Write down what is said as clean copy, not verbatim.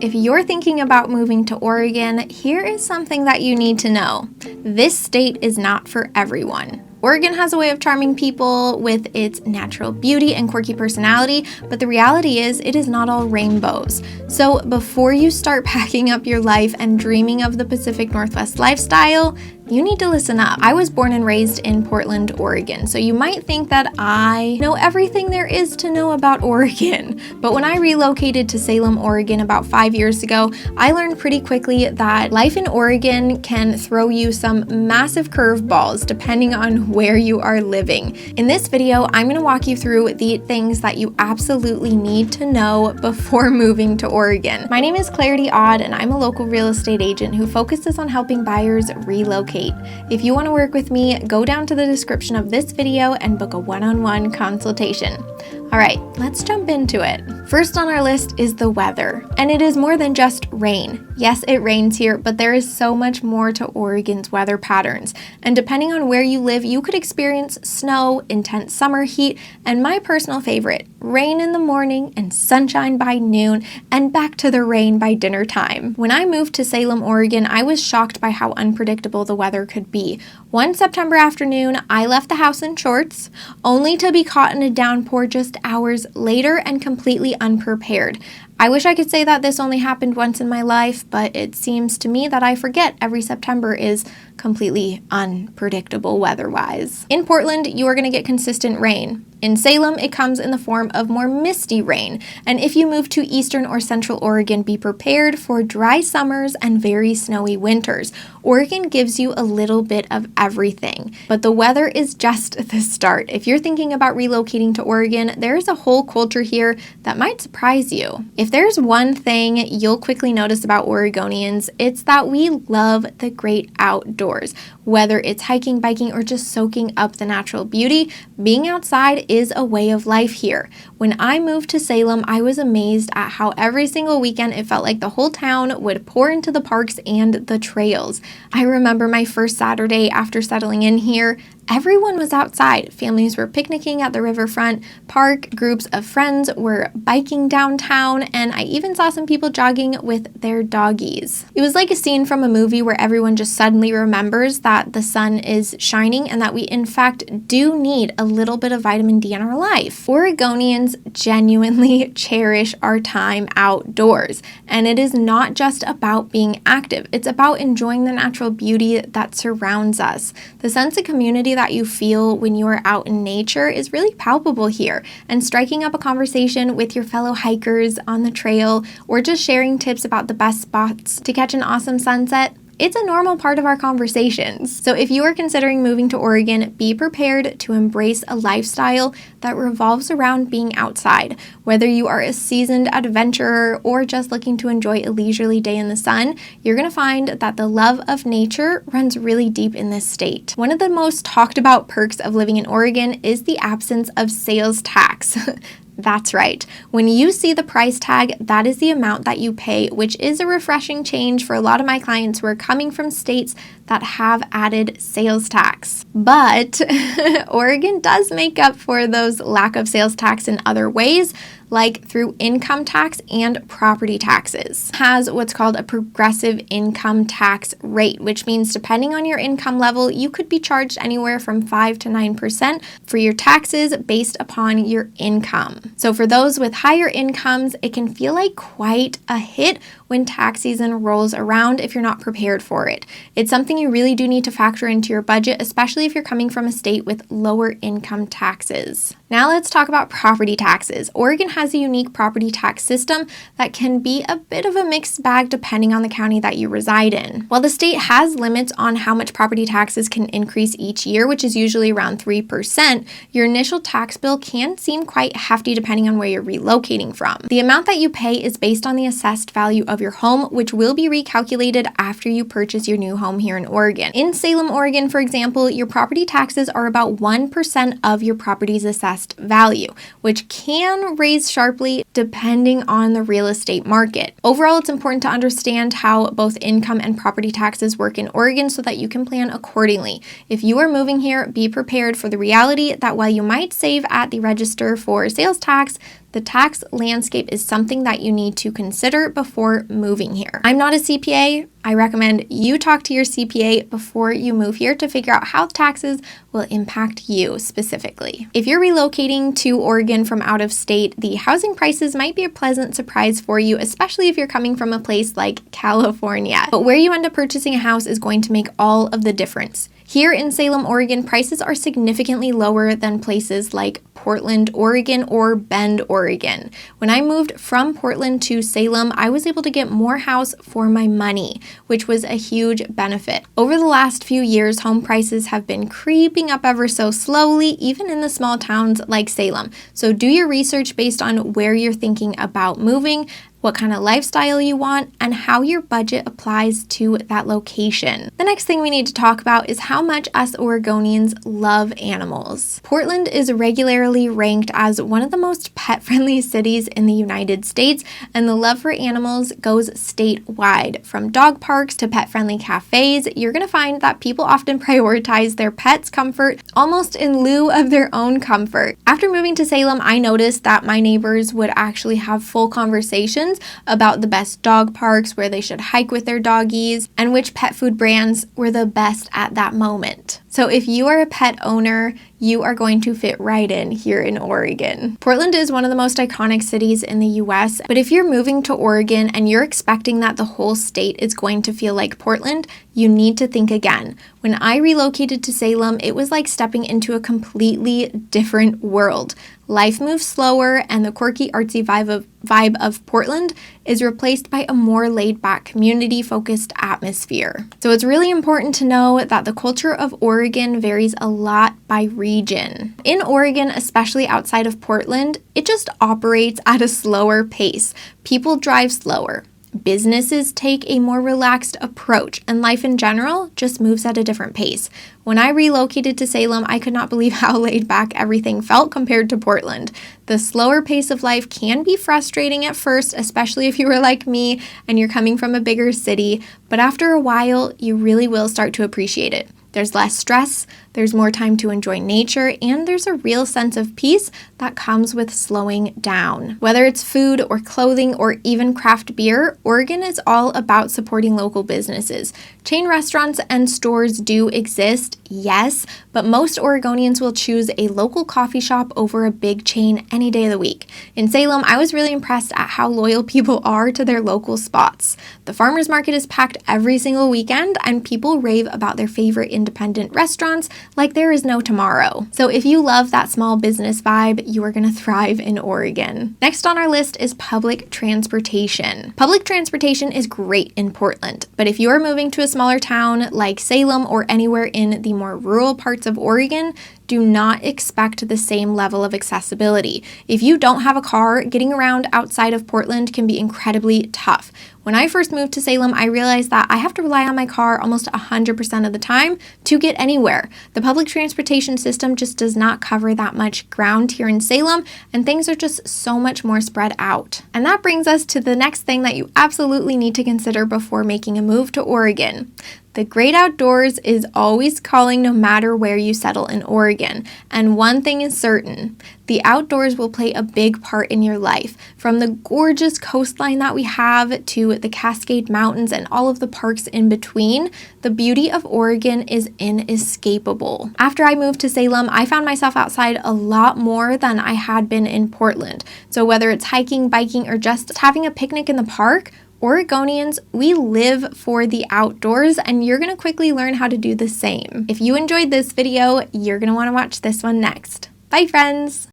If you're thinking about moving to Oregon, here is something that you need to know. This state is not for everyone. Oregon has a way of charming people with its natural beauty and quirky personality, but the reality is it is not all rainbows. So before you start packing up your life and dreaming of the Pacific Northwest lifestyle, you need to listen up. I was born and raised in Portland, Oregon, so you might think that I know everything there is to know about Oregon. But when I relocated to Salem, Oregon about 5 years ago, I learned pretty quickly that life in Oregon can throw you some massive curveballs depending on where you are living. In this video, I'm going to walk you through the things that you absolutely need to know before moving to Oregon. My name is Clarity Odd, and I'm a local real estate agent who focuses on helping buyers relocate. If you want to work with me, go down to the description of this video and book a one-on-one consultation. All right, let's jump into it. First on our list is the weather, and it is more than just rain. Yes, it rains here, but there is so much more to Oregon's weather patterns. And depending on where you live, you could experience snow, intense summer heat, and my personal favorite, rain in the morning and sunshine by noon, and back to the rain by dinner time. When I moved to Salem, Oregon, I was shocked by how unpredictable the weather could be. One September afternoon, I left the house in shorts, only to be caught in a downpour just hours later and completely unprepared. I wish I could say that this only happened once in my life, but it seems to me that I forget every September is completely unpredictable weather-wise. In Portland, you are going to get consistent rain. In Salem, it comes in the form of more misty rain. And if you move to eastern or central Oregon, be prepared for dry summers and very snowy winters. Oregon gives you a little bit of everything, but the weather is just the start. If you're thinking about relocating to Oregon, there's a whole culture here that might surprise you. If there's one thing you'll quickly notice about Oregonians, it's that we love the great outdoors. Whether it's hiking, biking, or just soaking up the natural beauty, being outside is a way of life here. When I moved to Salem, I was amazed at how every single weekend it felt like the whole town would pour into the parks and the trails. I remember my first Saturday after settling in here, everyone was outside. Families were picnicking at the riverfront park, groups of friends were biking downtown, and I even saw some people jogging with their doggies. It was like a scene from a movie where everyone just suddenly remembers that the sun is shining and that we in fact do need a little bit of vitamin D in our life. Oregonians genuinely cherish our time outdoors, and it is not just about being active. It's about enjoying the natural beauty that surrounds us. The sense of community that you feel when you are out in nature is really palpable here, and striking up a conversation with your fellow hikers on the trail or just sharing tips about the best spots to catch an awesome sunset, it's a normal part of our conversations. So if you are considering moving to Oregon, be prepared to embrace a lifestyle that revolves around being outside. Whether you are a seasoned adventurer or just looking to enjoy a leisurely day in the sun, you're going to find that the love of nature runs really deep in this state. One of the most talked about perks of living in Oregon is the absence of sales tax. That's right. When you see the price tag, that is the amount that you pay, which is a refreshing change for a lot of my clients who are coming from states that have added sales tax. But Oregon does make up for those lack of sales tax in other ways, like through income tax and property taxes. It has what's called a progressive income tax rate, which means depending on your income level, you could be charged anywhere from 5 to 9% for your taxes based upon your income. So for those with higher incomes, it can feel like quite a hit when tax season rolls around if you're not prepared for it. It's something you really do need to factor into your budget, especially if you're coming from a state with lower income taxes. Now let's talk about property taxes. Oregon has a unique property tax system that can be a bit of a mixed bag depending on the county that you reside in. While the state has limits on how much property taxes can increase each year, which is usually around 3%, your initial tax bill can seem quite hefty depending on where you're relocating from. The amount that you pay is based on the assessed value of your home, which will be recalculated after you purchase your new home here in Oregon. In Salem, Oregon, for example, your property taxes are about 1% of your property's assessed value, which can raise sharply depending on the real estate market. Overall, it's important to understand how both income and property taxes work in Oregon so that you can plan accordingly. If you are moving here, be prepared for the reality that while you might save at the register for sales tax, the tax landscape is something that you need to consider before moving here. I'm not a CPA. I recommend you talk to your CPA before you move here to figure out how taxes will impact you specifically. If you're relocating to Oregon from out of state, the housing prices might be a pleasant surprise for you, especially if you're coming from a place like California. But where you end up purchasing a house is going to make all of the difference. Here in Salem, Oregon, prices are significantly lower than places like Portland, Oregon, or Bend, Oregon. When I moved from Portland to Salem, I was able to get more house for my money, which was a huge benefit. Over the last few years, home prices have been creeping up ever so slowly, even in the small towns like Salem. So do your research based on where you're thinking about moving, what kind of lifestyle you want, and how your budget applies to that location. The next thing we need to talk about is how much us Oregonians love animals. Portland is regularly ranked as one of the most pet-friendly cities in the United States, and the love for animals goes statewide. From dog parks to pet-friendly cafes, you're gonna find that people often prioritize their pets' comfort almost in lieu of their own comfort. After moving to Salem, I noticed that my neighbors would actually have full conversations about the best dog parks, where they should hike with their doggies, and which pet food brands were the best at that moment. So if you are a pet owner, you are going to fit right in here in Oregon. Portland is one of the most iconic cities in the US, but if you're moving to Oregon and you're expecting that the whole state is going to feel like Portland, you need to think again. When I relocated to Salem, it was like stepping into a completely different world. Life moves slower, and the quirky, artsy vibe of Portland is replaced by a more laid-back, community-focused atmosphere. So it's really important to know that the culture of Oregon varies a lot by region. In Oregon, especially outside of Portland, it just operates at a slower pace. People drive slower. Businesses take a more relaxed approach, and life in general just moves at a different pace. When I relocated to Salem, I could not believe how laid back everything felt compared to Portland. The slower pace of life can be frustrating at first, especially if you were like me and you're coming from a bigger city, but after a while, you really will start to appreciate it. There's less stress, there's more time to enjoy nature, and there's a real sense of peace that comes with slowing down. Whether it's food or clothing or even craft beer, Oregon is all about supporting local businesses. Chain restaurants and stores do exist, yes, but most Oregonians will choose a local coffee shop over a big chain any day of the week. In Salem, I was really impressed at how loyal people are to their local spots. The farmers market is packed every single weekend, and people rave about their favorite independent restaurants like there is no tomorrow. So if you love that small business vibe, you are going to thrive in Oregon. Next on our list is public transportation. Public transportation is great in Portland, but if you are moving to a smaller town like Salem or anywhere in the more rural parts of Oregon, do not expect the same level of accessibility. If you don't have a car, getting around outside of Portland can be incredibly tough. When I first moved to Salem, I realized that I have to rely on my car almost 100% of the time to get anywhere. The public transportation system just does not cover that much ground here in Salem, and things are just so much more spread out. And that brings us to the next thing that you absolutely need to consider before making a move to Oregon. The great outdoors is always calling no matter where you settle in Oregon. And one thing is certain, the outdoors will play a big part in your life. From the gorgeous coastline that we have to the Cascade Mountains and all of the parks in between, the beauty of Oregon is inescapable. After I moved to Salem, I found myself outside a lot more than I had been in Portland. So whether it's hiking, biking, or just having a picnic in the park, Oregonians, we live for the outdoors, and you're gonna quickly learn how to do the same. If you enjoyed this video, you're gonna wanna watch this one next. Bye, friends!